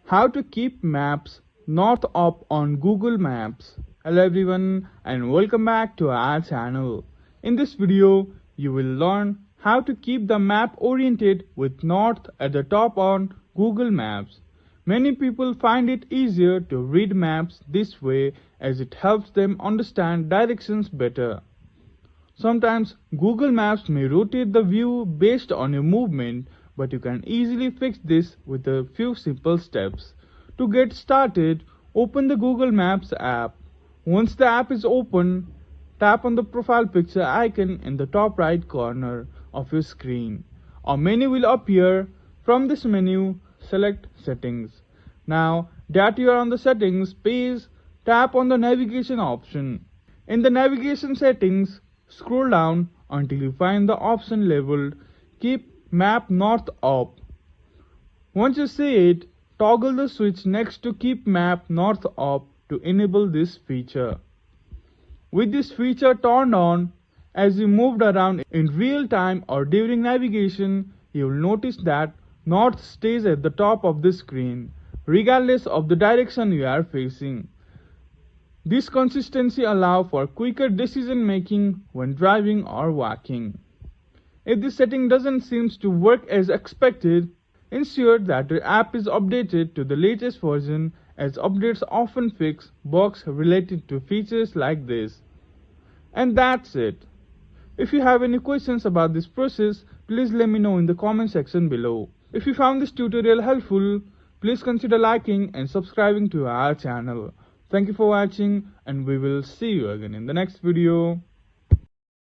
How to keep maps north up on Google Maps. Hello everyone and welcome back to our channel. In this video, you will learn how to keep the map oriented with north at the top on Google Maps. Many people find it easier to read maps this way as it helps them understand directions better. Sometimes Google Maps may rotate the view based on your movement, but you can easily fix this with a few simple steps. To get started, open the Google Maps app. Once the app is open, tap on the profile picture icon in the top right corner of your screen. A menu will appear. From this menu, select Settings. Now that you are on the Settings page, tap on the Navigation option. In the Navigation settings, scroll down until you find the option labeled Keep Map North Up. Once you see it, toggle the switch next to Keep Map North Up to enable this feature. With this feature turned on, as you moved around in real time or during navigation, you will notice that north stays at the top of the screen, regardless of the direction you are facing. This consistency allows for quicker decision making when driving or walking. If this setting doesn't seem to work as expected, ensure that your app is updated to the latest version, as updates often fix bugs related to features like this. And that's it. If you have any questions about this process, please let me know in the comment section below. If you found this tutorial helpful, please consider liking and subscribing to our channel. Thank you for watching and we will see you again in the next video.